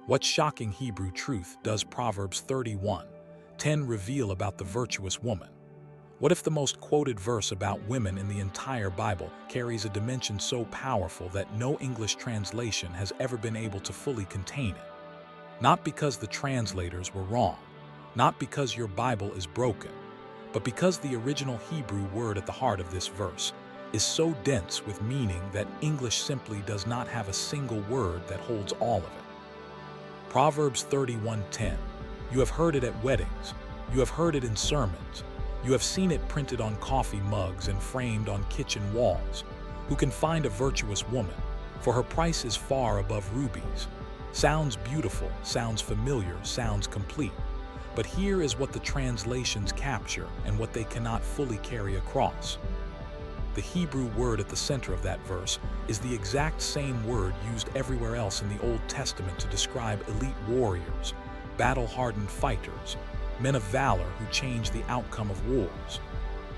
What shocking Hebrew truth does Proverbs 31:10 reveal about the virtuous woman? What if the most quoted verse about women in the entire Bible carries a dimension so powerful that no English translation has ever been able to fully contain it? Not because the translators were wrong, not because your Bible is broken, but because the original Hebrew word at the heart of this verse is so dense with meaning that English simply does not have a single word that holds all of it. Proverbs 31:10. You have heard it at weddings. You have heard it in sermons. You have seen it printed on coffee mugs and framed on kitchen walls. Who can find a virtuous woman? For her price is far above rubies. Sounds beautiful, sounds familiar, sounds complete. But here is what the translations capture and what they cannot fully carry across. The Hebrew word at the center of that verse is the exact same word used everywhere else in the Old Testament to describe elite warriors, battle-hardened fighters, men of valor who change the outcome of wars.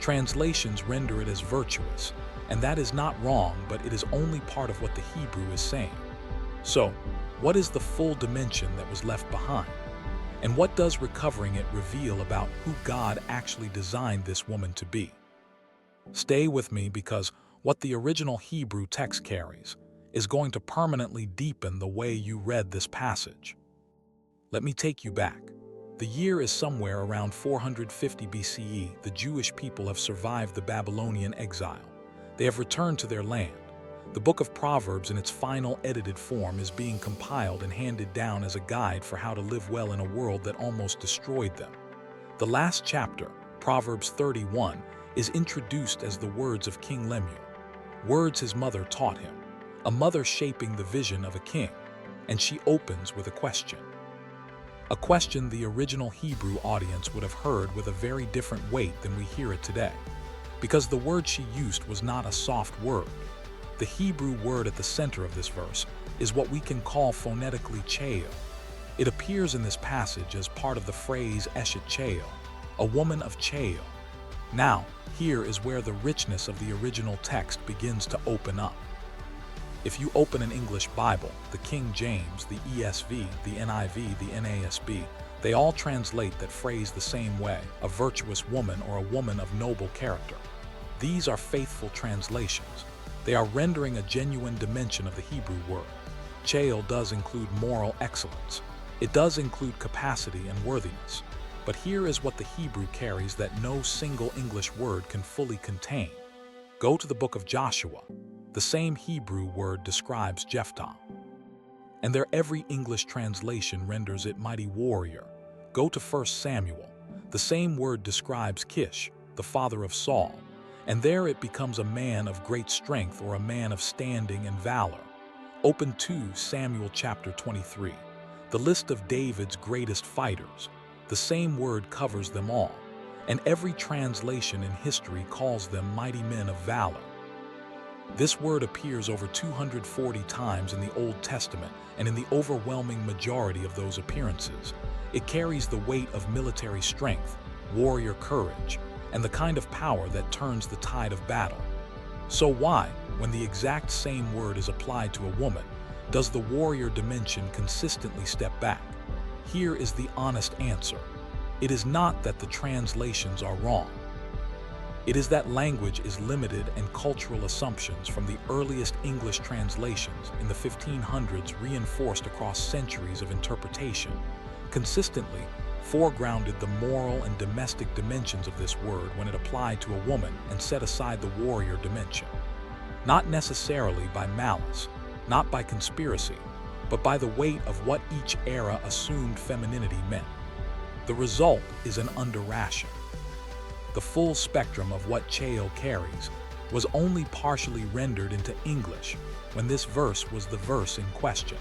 Translations render it as virtuous, and that is not wrong, but it is only part of what the Hebrew is saying. So, what is the full dimension that was left behind? And what does recovering it reveal about who God actually designed this woman to be? Stay with me, because what the original Hebrew text carries is going to permanently deepen the way you read this passage. Let me take you back. The year is somewhere around 450 BCE. The Jewish people have survived the Babylonian exile. They have returned to their land. The book of Proverbs in its final edited form is being compiled and handed down as a guide for how to live well in a world that almost destroyed them. The last chapter, Proverbs 31, is introduced as the words of King Lemuel, words his mother taught him, a mother shaping the vision of a king, and she opens with a question. A question the original Hebrew audience would have heard with a very different weight than we hear it today, because the word she used was not a soft word. The Hebrew word at the center of this verse is what we can call phonetically cheo. It appears in this passage as part of the phrase eshet cheo, a woman of cheo. Now, here is where the richness of the original text begins to open up. If you open an English Bible, the King James, the ESV, the NIV, the NASB, they all translate that phrase the same way, a virtuous woman or a woman of noble character. These are faithful translations. They are rendering a genuine dimension of the Hebrew word. Cheo does include moral excellence. It does include capacity and worthiness. But here is what the Hebrew carries that no single English word can fully contain. Go to the book of Joshua. The same Hebrew word describes Jephthah. And there every English translation renders it mighty warrior. Go to 1 Samuel. The same word describes Kish, the father of Saul. And there it becomes a man of great strength or a man of standing and valor. Open 2 Samuel chapter 23. The list of David's greatest fighters. The same word covers them all, and every translation in history calls them mighty men of valor. This word appears over 240 times in the Old Testament, and in the overwhelming majority of those appearances, it carries the weight of military strength, warrior courage, and the kind of power that turns the tide of battle. So why, when the exact same word is applied to a woman, does the warrior dimension consistently step back? Here is the honest answer. It is not that the translations are wrong. It is that language is limited and cultural assumptions from the earliest English translations in the 1500s reinforced across centuries of interpretation, consistently foregrounded the moral and domestic dimensions of this word when it applied to a woman and set aside the warrior dimension. Not necessarily by malice, not by conspiracy, but by the weight of what each era assumed femininity meant. The result is an under-ration. The full spectrum of what cheo carries was only partially rendered into English when this verse was the verse in question.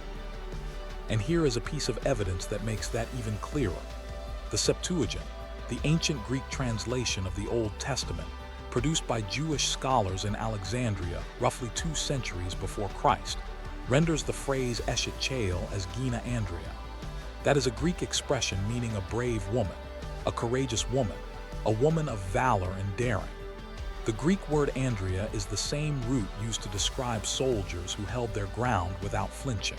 And here is a piece of evidence that makes that even clearer. The Septuagint, the ancient Greek translation of the Old Testament, produced by Jewish scholars in Alexandria roughly 2 centuries before Christ, renders the phrase eshet cheo as Gina Andrea. That is a Greek expression meaning a brave woman, a courageous woman, a woman of valor and daring. The Greek word Andrea is the same root used to describe soldiers who held their ground without flinching.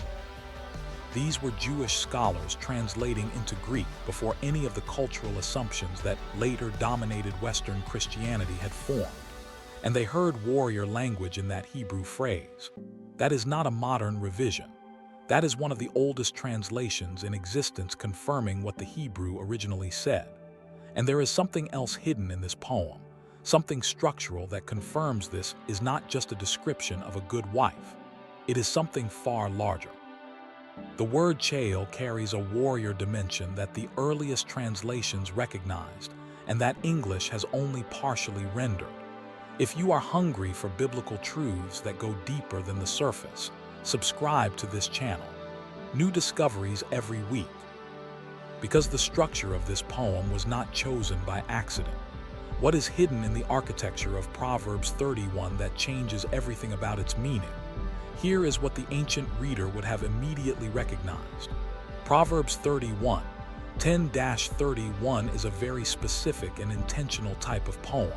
These were Jewish scholars translating into Greek before any of the cultural assumptions that later dominated Western Christianity had formed. And they heard warrior language in that Hebrew phrase. That is not a modern revision. That is one of the oldest translations in existence confirming what the Hebrew originally said. And there is something else hidden in this poem, something structural that confirms this is not just a description of a good wife. It is something far larger. The word Chael carries a warrior dimension that the earliest translations recognized and that English has only partially rendered. If you are hungry for biblical truths that go deeper than the surface, subscribe to this channel. New discoveries every week. Because the structure of this poem was not chosen by accident. What is hidden in the architecture of Proverbs 31 that changes everything about its meaning? Here is what the ancient reader would have immediately recognized. Proverbs 31, 10-31 is a very specific and intentional type of poem.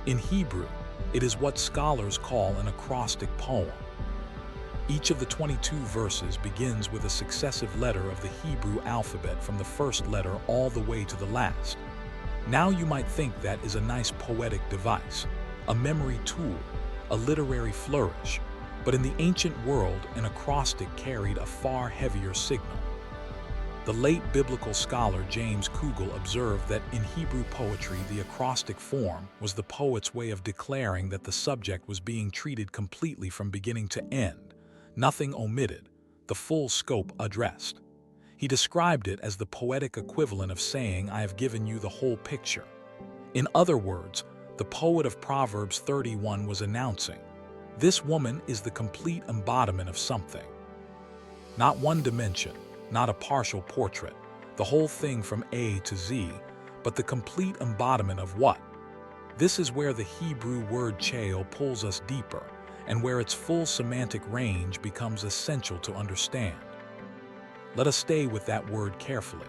In Hebrew, it is what scholars call an acrostic poem. Each of the 22 verses begins with a successive letter of the Hebrew alphabet from the first letter all the way to the last. Now you might think that is a nice poetic device, a memory tool, a literary flourish, but in the ancient world, an acrostic carried a far heavier signal. The late biblical scholar James Kugel observed that in Hebrew poetry, the acrostic form was the poet's way of declaring that the subject was being treated completely from beginning to end, nothing omitted, the full scope addressed. He described it as the poetic equivalent of saying, "I have given you the whole picture." In other words, the poet of Proverbs 31 was announcing, this woman is the complete embodiment of something. Not one dimension, not a partial portrait, the whole thing from A to Z, but the complete embodiment of what? This is where the Hebrew word Chael pulls us deeper, and where its full semantic range becomes essential to understand. Let us stay with that word carefully.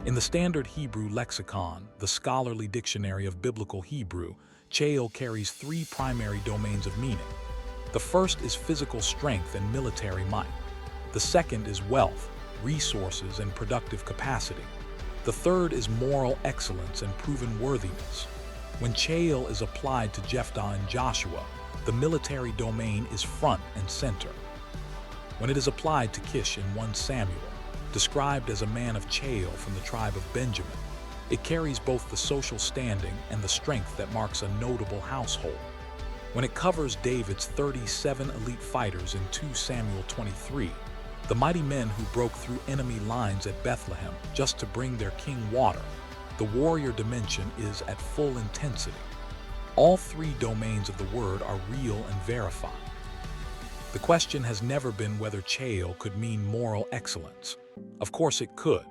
In the Standard Hebrew Lexicon, the scholarly dictionary of Biblical Hebrew, Chael carries three primary domains of meaning. The first is physical strength and military might. The second is wealth, resources, and productive capacity. The third is moral excellence and proven worthiness. When Chael is applied to Jephthah and Joshua, the military domain is front and center. When it is applied to Kish in 1 Samuel, described as a man of Chael from the tribe of Benjamin, it carries both the social standing and the strength that marks a notable household. When it covers David's 37 elite fighters in 2 Samuel 23, the mighty men who broke through enemy lines at Bethlehem just to bring their king water, the warrior dimension is at full intensity. All three domains of the word are real and verified. The question has never been whether Chael could mean moral excellence. Of course it could.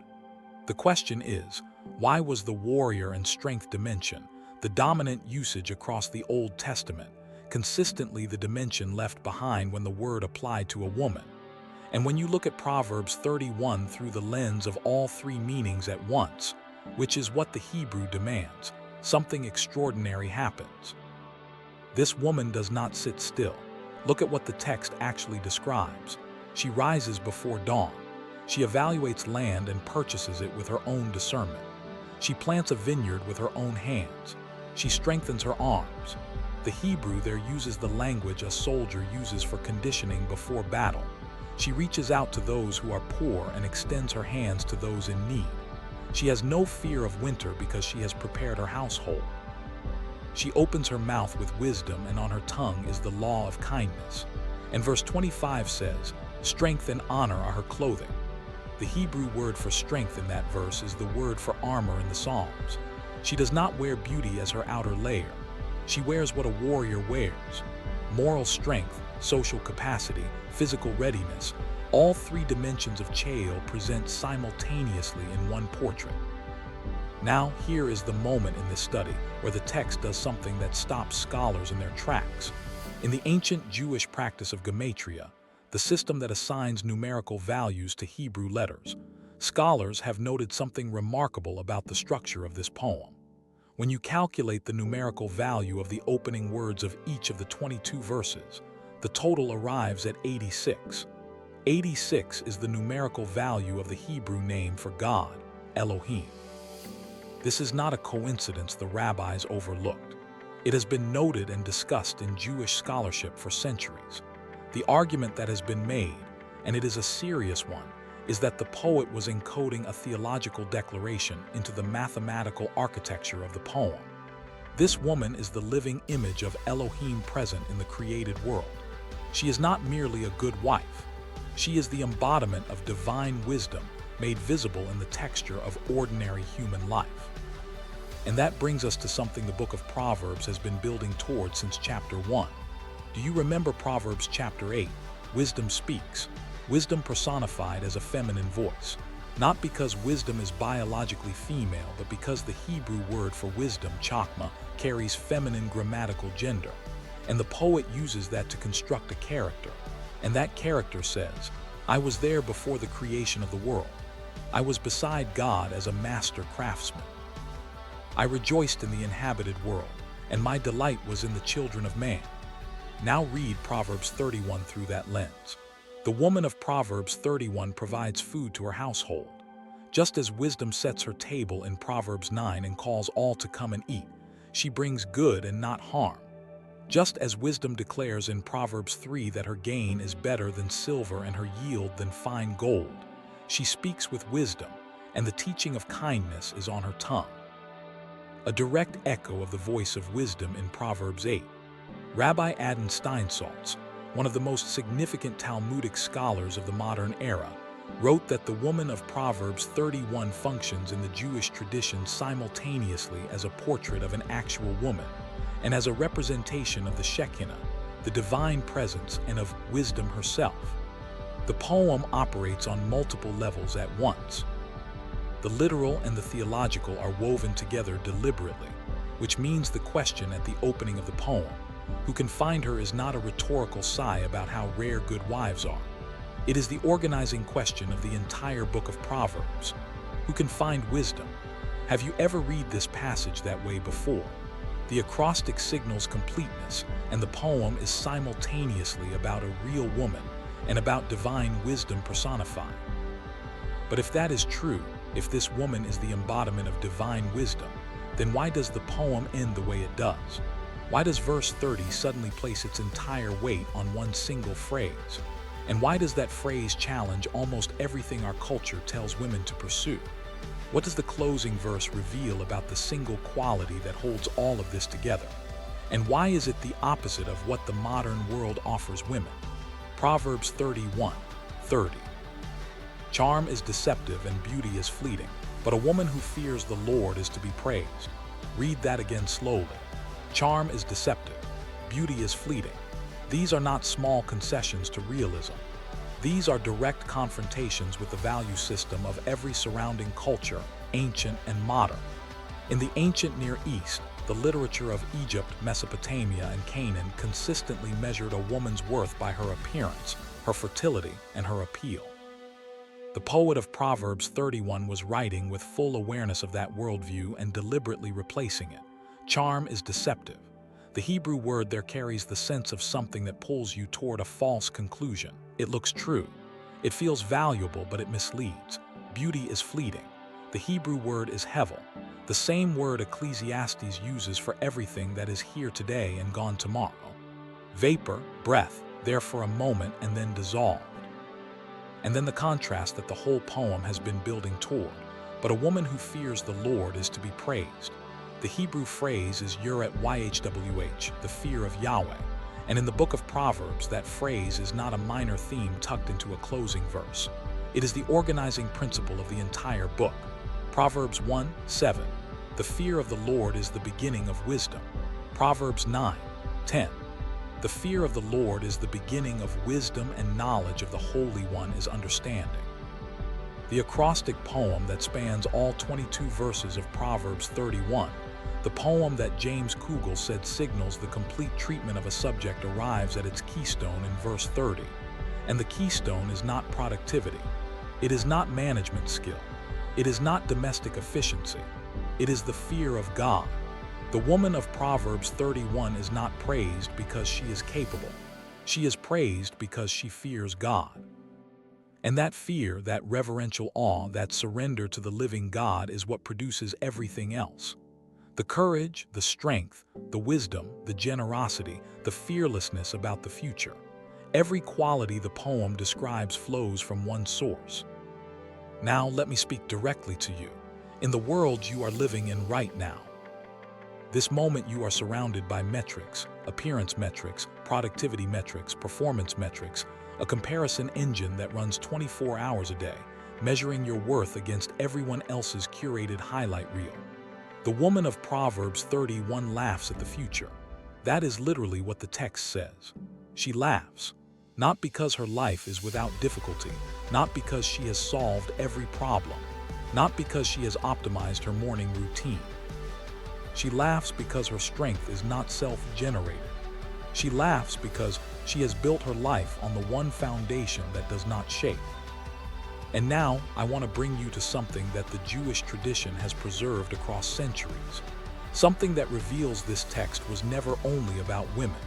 The question is, why was the warrior and strength dimension, the dominant usage across the Old Testament, consistently the dimension left behind when the word applied to a woman? And when you look at Proverbs 31 through the lens of all three meanings at once, which is what the Hebrew demands, something extraordinary happens. This woman does not sit still. Look at what the text actually describes. She rises before dawn. She evaluates land and purchases it with her own discernment. She plants a vineyard with her own hands. She strengthens her arms. The Hebrew there uses the language a soldier uses for conditioning before battle. She reaches out to those who are poor and extends her hands to those in need. She has no fear of winter because she has prepared her household. She opens her mouth with wisdom, and on her tongue is the law of kindness. And verse 25 says, "Strength and honor are her clothing." The Hebrew word for strength in that verse is the word for armor in the Psalms. She does not wear beauty as her outer layer. She wears what a warrior wears. Moral strength, social capacity, physical readiness, all three dimensions of Chael present simultaneously in one portrait. Now, here is the moment in this study where the text does something that stops scholars in their tracks. In the ancient Jewish practice of gematria, the system that assigns numerical values to Hebrew letters, scholars have noted something remarkable about the structure of this poem. When you calculate the numerical value of the opening words of each of the 22 verses, the total arrives at 86. 86 is the numerical value of the Hebrew name for God, Elohim. This is not a coincidence the rabbis overlooked. It has been noted and discussed in Jewish scholarship for centuries. The argument that has been made, and it is a serious one, is that the poet was encoding a theological declaration into the mathematical architecture of the poem. This woman is the living image of Elohim present in the created world. She is not merely a good wife. She is the embodiment of divine wisdom made visible in the texture of ordinary human life. And that brings us to something the book of Proverbs has been building toward since chapter 1. Do you remember Proverbs chapter 8? Wisdom speaks. Wisdom personified as a feminine voice. Not because wisdom is biologically female, but because the Hebrew word for wisdom, chakma, carries feminine grammatical gender. And the poet uses that to construct a character. And that character says, I was there before the creation of the world. I was beside God as a master craftsman. I rejoiced in the inhabited world, and my delight was in the children of man. Now read Proverbs 31 through that lens. The woman of Proverbs 31 provides food to her household. Just as wisdom sets her table in Proverbs 9 and calls all to come and eat, she brings good and not harm. Just as wisdom declares in Proverbs 3 that her gain is better than silver and her yield than fine gold, she speaks with wisdom, and the teaching of kindness is on her tongue. A direct echo of the voice of wisdom in Proverbs 8. Rabbi Adon Steinsaltz, one of the most significant Talmudic scholars of the modern era, wrote that the woman of Proverbs 31 functions in the Jewish tradition simultaneously as a portrait of an actual woman and as a representation of the Shekinah, the divine presence, and of wisdom herself. The poem operates on multiple levels at once. The literal and the theological are woven together deliberately, which means the question at the opening of the poem, who can find her, is not a rhetorical sigh about how rare good wives are. It is the organizing question of the entire book of Proverbs. Who can find wisdom? Have you ever read this passage that way before? The acrostic signals completeness, and the poem is simultaneously about a real woman and about divine wisdom personified. But if that is true, if this woman is the embodiment of divine wisdom, then why does the poem end the way it does? Why does verse 30 suddenly place its entire weight on one single phrase? And why does that phrase challenge almost everything our culture tells women to pursue? What does the closing verse reveal about the single quality that holds all of this together? And why is it the opposite of what the modern world offers women? Proverbs 31:30. Charm is deceptive and beauty is fleeting, but a woman who fears the Lord is to be praised. Read that again slowly. Charm is deceptive. Beauty is fleeting. These are not small concessions to realism. These are direct confrontations with the value system of every surrounding culture, ancient and modern. In the ancient Near East, the literature of Egypt, Mesopotamia, and Canaan consistently measured a woman's worth by her appearance, her fertility, and her appeal. The poet of Proverbs 31 was writing with full awareness of that worldview and deliberately replacing it. Charm is deceptive. The Hebrew word there carries the sense of something that pulls you toward a false conclusion. It looks true. It feels valuable, but it misleads. Beauty is fleeting. The Hebrew word is hevel, the same word Ecclesiastes uses for everything that is here today and gone tomorrow. Vapor, breath, there for a moment and then dissolved. And then the contrast that the whole poem has been building toward. But a woman who fears the Lord is to be praised. The Hebrew phrase is yurat yhwh, the fear of Yahweh. And in the book of Proverbs, that phrase is not a minor theme tucked into a closing verse. It is the organizing principle of the entire book. Proverbs 1:7. The fear of the Lord is the beginning of wisdom. Proverbs 9:10. The fear of the Lord is the beginning of wisdom, and knowledge of the Holy One is understanding. The acrostic poem that spans all 22 verses of Proverbs 31, the poem that James Kugel said signals the complete treatment of a subject, arrives at its keystone in verse 30. And the keystone is not productivity. It is not management skill. It is not domestic efficiency. It is the fear of God. The woman of Proverbs 31 is not praised because she is capable. She is praised because she fears God. And that fear, that reverential awe, that surrender to the living God is what produces everything else. The courage, the strength, the wisdom, the generosity, the fearlessness about the future. Every quality the poem describes flows from one source. Now let me speak directly to you. In the world you are living in right now, this moment you are surrounded by metrics, appearance metrics, productivity metrics, performance metrics, a comparison engine that runs 24 hours a day, measuring your worth against everyone else's curated highlight reel. The woman of Proverbs 31 laughs at the future. That is literally what the text says. She laughs, not because her life is without difficulty, not because she has solved every problem, not because she has optimized her morning routine. She laughs because her strength is not self-generated. She laughs because she has built her life on the one foundation that does not shake. And now, I want to bring you to something that the Jewish tradition has preserved across centuries. Something that reveals this text was never only about women.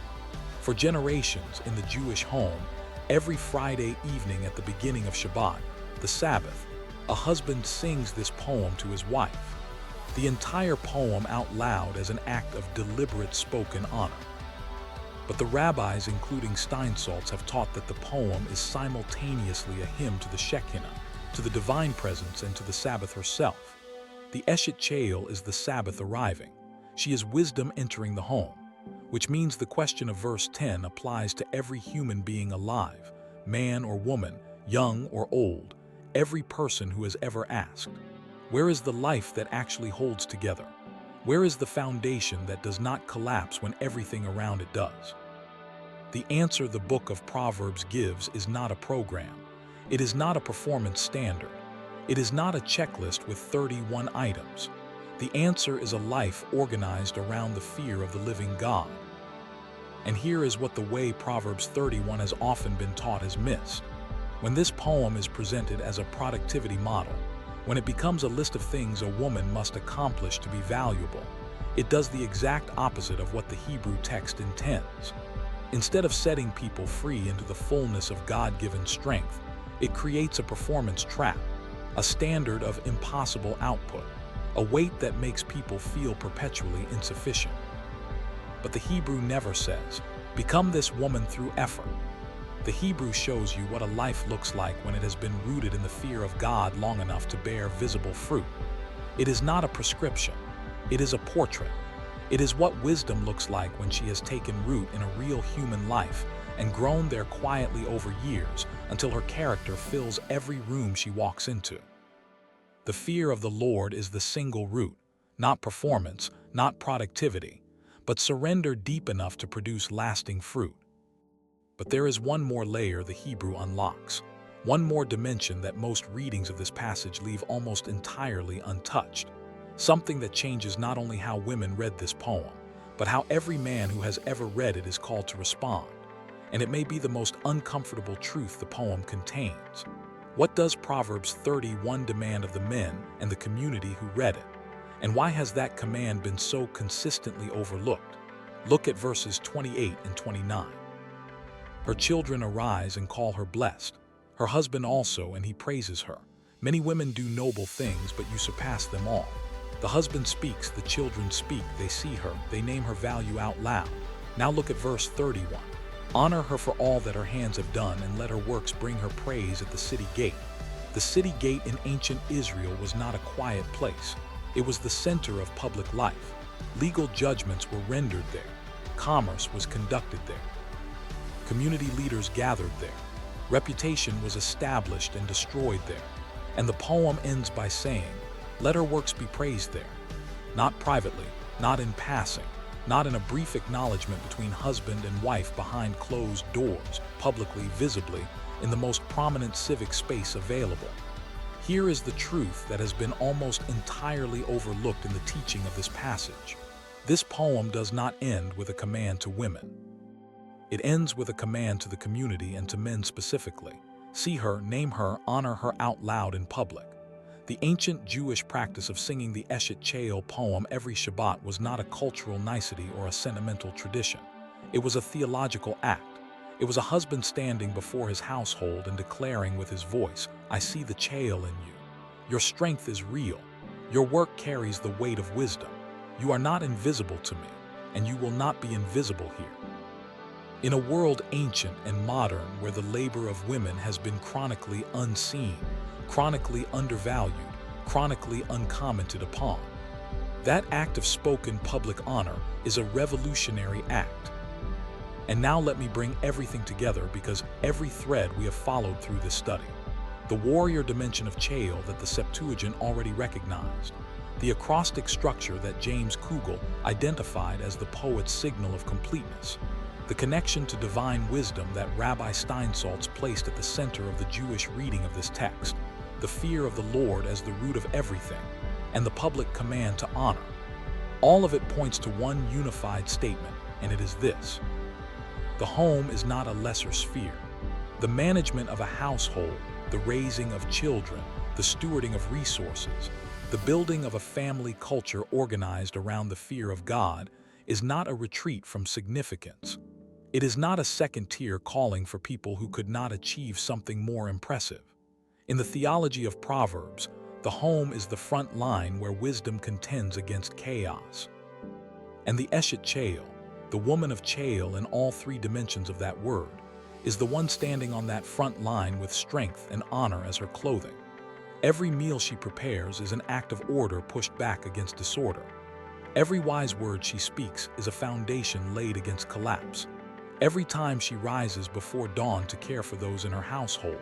For generations in the Jewish home, every Friday evening at the beginning of Shabbat, the Sabbath, a husband sings this poem to his wife. The entire poem out loud as an act of deliberate spoken honor. But the rabbis, including Steinsaltz, have taught that the poem is simultaneously a hymn to the Shekinah, to the divine presence, and to the Sabbath herself. The Eshet Chayil is the Sabbath arriving. She is wisdom entering the home, which means the question of verse 10 applies to every human being alive, man or woman, young or old, every person who has ever asked. Where is the life that actually holds together? Where is the foundation that does not collapse when everything around it does? The answer the book of Proverbs gives is not a program. It is not a performance standard. It is not a checklist with 31 items. The answer is a life organized around the fear of the living God. And here is what the way Proverbs 31 has often been taught is missed. When this poem is presented as a productivity model, when it becomes a list of things a woman must accomplish to be valuable, it does the exact opposite of what the Hebrew text intends. Instead of setting people free into the fullness of God-given strength, it creates a performance trap, a standard of impossible output, a weight that makes people feel perpetually insufficient. But the Hebrew never says, "Become this woman through effort." The Hebrew shows you what a life looks like when it has been rooted in the fear of God long enough to bear visible fruit. It is not a prescription. It is a portrait. It is what wisdom looks like when she has taken root in a real human life and grown there quietly over years until her character fills every room she walks into. The fear of the Lord is the single root, not performance, not productivity, but surrender deep enough to produce lasting fruit. But there is one more layer the Hebrew unlocks, one more dimension that most readings of this passage leave almost entirely untouched, something that changes not only how women read this poem, but how every man who has ever read it is called to respond. And it may be the most uncomfortable truth the poem contains. What does Proverbs 31 demand of the men and the community who read it? And why has that command been so consistently overlooked? Look at verses 28 and 29. Her children arise and call her blessed. Her husband also, and he praises her. Many women do noble things, but you surpass them all. The husband speaks, the children speak, they see her, they name her value out loud. Now look at verse 31. Honor her for all that her hands have done, and let her works bring her praise at the city gate. The city gate in ancient Israel was not a quiet place. It was the center of public life. Legal judgments were rendered there. Commerce was conducted there. Community leaders gathered there. Reputation was established and destroyed there. And the poem ends by saying, let her works be praised there. Not privately, not in passing, not in a brief acknowledgement between husband and wife behind closed doors, publicly, visibly, in the most prominent civic space available. Here is the truth that has been almost entirely overlooked in the teaching of this passage. This poem does not end with a command to women. It ends with a command to the community and to men specifically. See her, name her, honor her out loud in public. The ancient Jewish practice of singing the Eshet Chayil poem every Shabbat was not a cultural nicety or a sentimental tradition. It was a theological act. It was a husband standing before his household and declaring with his voice, "I see the Chael in you. Your strength is real. Your work carries the weight of wisdom. You are not invisible to me, and you will not be invisible here." In a world ancient and modern where the labor of women has been chronically unseen, chronically undervalued, chronically uncommented upon, that act of spoken public honor is a revolutionary act. And now let me bring everything together, because every thread we have followed through this study. The warrior dimension of Chael that the Septuagint already recognized, the acrostic structure that James Kugel identified as the poet's signal of completeness, the connection to divine wisdom that Rabbi Steinsaltz placed at the center of the Jewish reading of this text, the fear of the Lord as the root of everything, and the public command to honor. All of it points to one unified statement, and it is this: the home is not a lesser sphere. The management of a household, the raising of children, the stewarding of resources, the building of a family culture organized around the fear of God is not a retreat from significance. It is not a second-tier calling for people who could not achieve something more impressive. In the theology of Proverbs, the home is the front line where wisdom contends against chaos. And the Eshet Chael, the woman of Chael in all three dimensions of that word, is the one standing on that front line with strength and honor as her clothing. Every meal she prepares is an act of order pushed back against disorder. Every wise word she speaks is a foundation laid against collapse. Every time she rises before dawn to care for those in her household,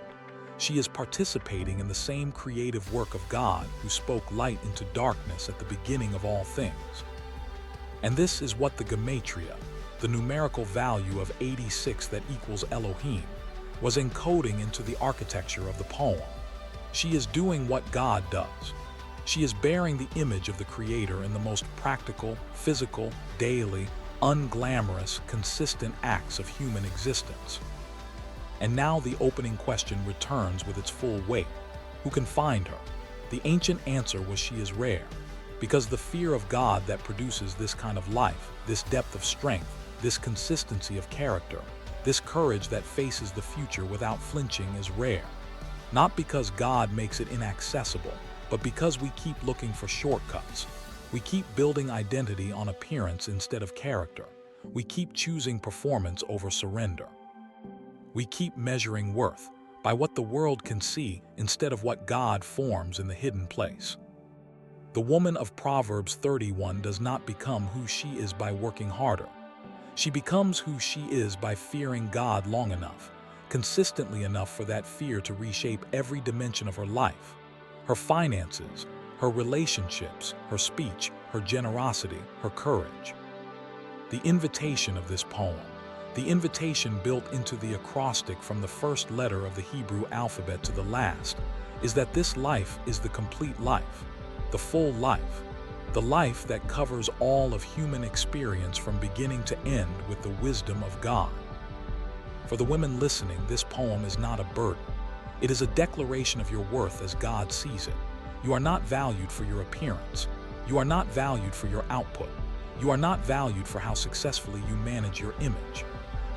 she is participating in the same creative work of God who spoke light into darkness at the beginning of all things. And this is what the gematria, the numerical value of 86 that equals Elohim, was encoding into the architecture of the poem. She is doing what God does. She is bearing the image of the Creator in the most practical, physical, daily, unglamorous, consistent acts of human existence. And now the opening question returns with its full weight. Who can find her? The ancient answer was she is rare, because the fear of God that produces this kind of life, this depth of strength, this consistency of character, this courage that faces the future without flinching is rare. Not because God makes it inaccessible, but because we keep looking for shortcuts. We keep building identity on appearance instead of character. We keep choosing performance over surrender. We keep measuring worth by what the world can see instead of what God forms in the hidden place. The woman of Proverbs 31 does not become who she is by working harder. She becomes who she is by fearing God long enough, consistently enough for that fear to reshape every dimension of her life. Her finances, her relationships, her speech, her generosity, her courage. The invitation of this poem, the invitation built into the acrostic from the first letter of the Hebrew alphabet to the last, is that this life is the complete life, the full life, the life that covers all of human experience from beginning to end with the wisdom of God. For the women listening, this poem is not a burden. It is a declaration of your worth as God sees it. You are not valued for your appearance. You are not valued for your output. You are not valued for how successfully you manage your image.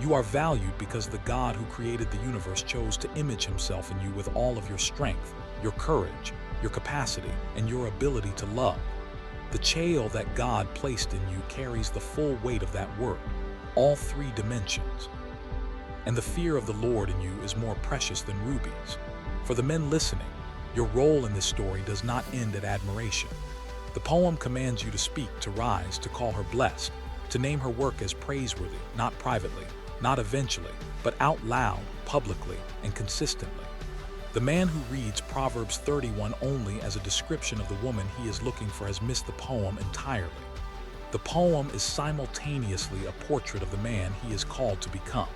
You are valued because the God who created the universe chose to image himself in you with all of your strength, your courage, your capacity, and your ability to love. The Chael that God placed in you carries the full weight of that word, all three dimensions. And the fear of the Lord in you is more precious than rubies. For the men listening, your role in this story does not end at admiration. The poem commands you to speak, to rise, to call her blessed, to name her work as praiseworthy, not privately, not eventually, but out loud, publicly, and consistently. The man who reads Proverbs 31 only as a description of the woman he is looking for has missed the poem entirely. The poem is simultaneously a portrait of the man he is called to become.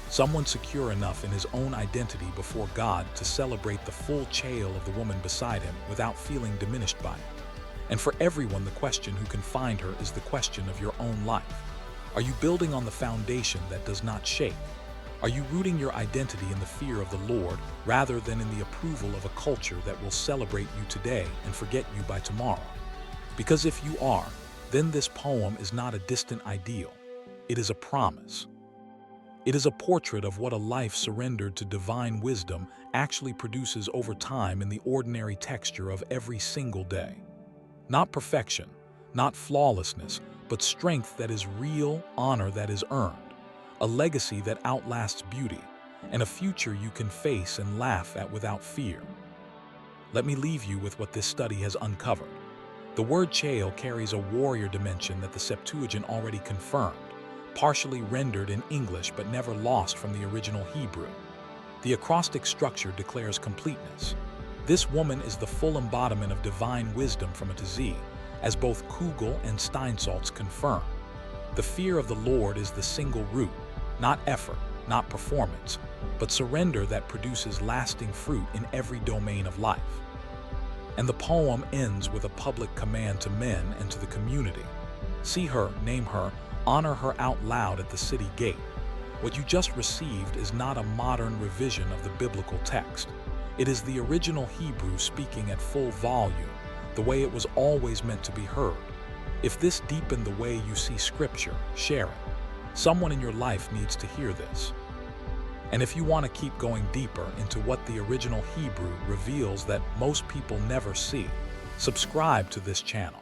Someone secure enough in his own identity before God to celebrate the full Chael of the woman beside him without feeling diminished by it. And for everyone, the question who can find her is the question of your own life. Are you building on the foundation that does not shake? Are you rooting your identity in the fear of the Lord rather than in the approval of a culture that will celebrate you today and forget you by tomorrow? Because if you are, then this poem is not a distant ideal. It is a promise. It is a portrait of what a life surrendered to divine wisdom actually produces over time in the ordinary texture of every single day. Not perfection, not flawlessness, but strength that is real, honor that is earned, a legacy that outlasts beauty, and a future you can face and laugh at without fear. Let me leave you with what this study has uncovered. The word Chael carries a warrior dimension that the Septuagint already confirmed, partially rendered in English but never lost from the original Hebrew. The acrostic structure declares completeness. This woman is the full embodiment of divine wisdom from A to Z, as both Kugel and Steinsaltz confirm. The fear of the Lord is the single root, not effort, not performance, but surrender that produces lasting fruit in every domain of life. And the poem ends with a public command to men and to the community. See her, name her, honor her out loud at the city gate. What you just received is not a modern revision of the biblical text. It is the original Hebrew speaking at full volume, the way it was always meant to be heard. If this deepened the way you see Scripture, share it. Someone in your life needs to hear this. And if you want to keep going deeper into what the original Hebrew reveals that most people never see, subscribe to this channel.